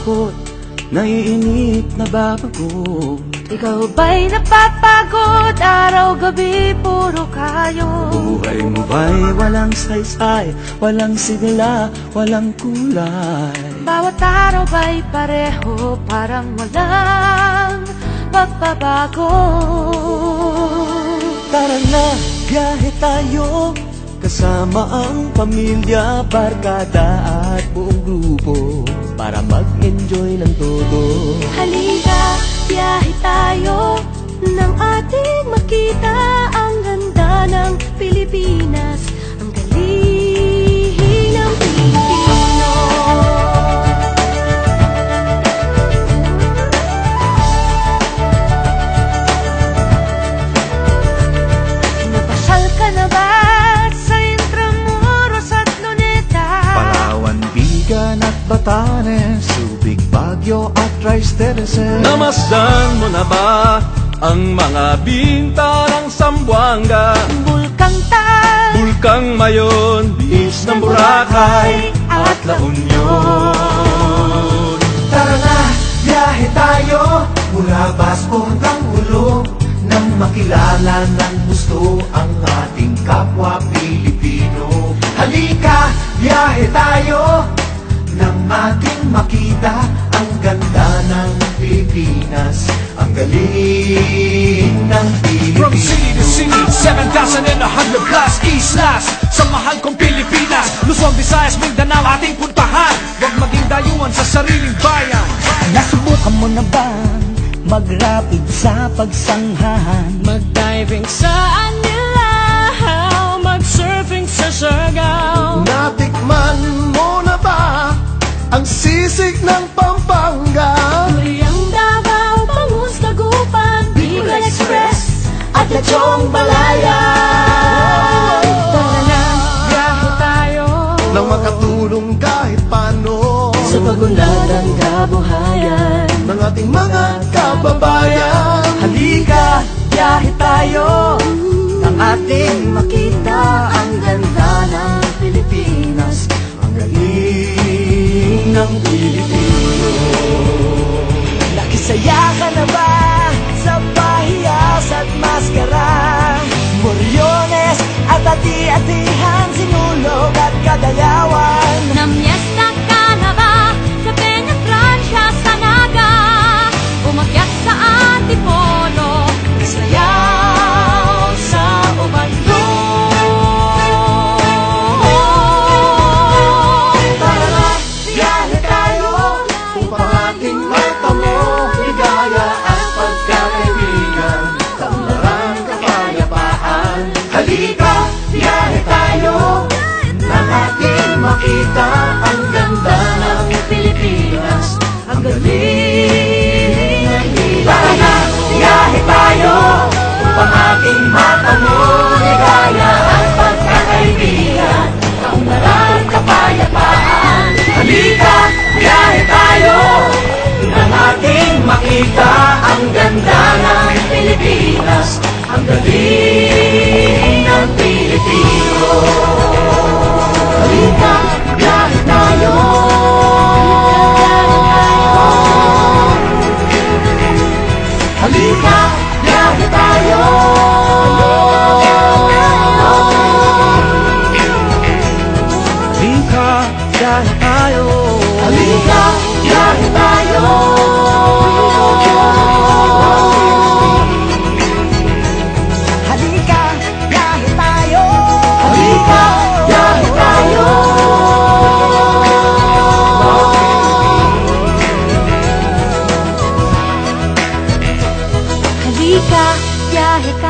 natatakot, naiinip, nababagot. Ikaw ba'y napapagod? Araw-gabi, puro kayo. Buhay mo ba'y walang saysay, walang sigla, walang kulay? Bawat araw ba'y pareho, parang walang pagbabago? Tara na, biyahe tayo, kasama ang pamilya, barkada at buong grupo, para mag-enjoy ng todo. Halika, biyahe tayo, nang ating makita ang ganda ng Pilipinas, ang galing ng Pilipino. Napasyal ka na ba sa Intramuros at Luneta? Palawan, Bigan at Batanes, Subic, Baguio at Rice Terraces. Namasdan mo na ba ang mga binta ng Zamboanga, Bulkang Tal, Bulkang Mayon, Beach ng Boracay at La Union? Tara na, biyahe tayo, mula Basco hanggang Ulo, nang makilala ng gusto ang ating kapwa Pilipino. Halika, biyahe tayo, nang ating makita ang ganda ng Pilipinas, ang galing ng Pilipino. From city to city, 7,100 plus islas, sa mahal kong Pilipinas, Luzon, Visayas, Mindanao ating puntahan. Huwag maging dayuhan sa sariling bayan. Nasubukan mo na bang mag-rapid sa pagsanghahan? mag-diving sa Anilaw, mag-surfing sa Siargao. Natikman mo na ba ang sisig ng Pampanga? Turiang Davao, Bangus, Dagupan, Bicol Express at Lechong Balayan. Tara na, biyahe tayo, Nang makatulong kahit paano sa pagunlad ng kabuhayan ng ating mga kababayan. Halika, biyahe tayo, nang ating makita ang ganda ng Pilipinas, ang galing ng Pilipino. Nakisaya ka na ba sa pahiyas at maskara? Moriones at ati-atihan, Sinulog at Kadayawan. Namyesta ka na ba sa Peña Francia, sa Naga? Umakyat sa Antipolo, sayaw sa Ubandong. Tara na, biyahe tayo, upang ating matamo ligaya at pagkakaibigan, kaunlaran, kapayapaan. Halika, biyahe tayo, nang ating makita ang ganda ng Pilipinas, ang galing ng Pilipino. Tara na, biyahe tayo, upang ating matamo ligaya at pagkakaibigan, kaunlaran, kapayapaan. Halika, biyahe tayo, nang ating makita ang ganda ng Pilipinas, ang galing ng Pilipino. Halika, biyahe tayo. Halika, biyahe tayo. Halika, biyahe tayo. Halika, biyahe tayo. Halika, biyahe tayo. Halika, biyahe tayo. Halika, biyahe ka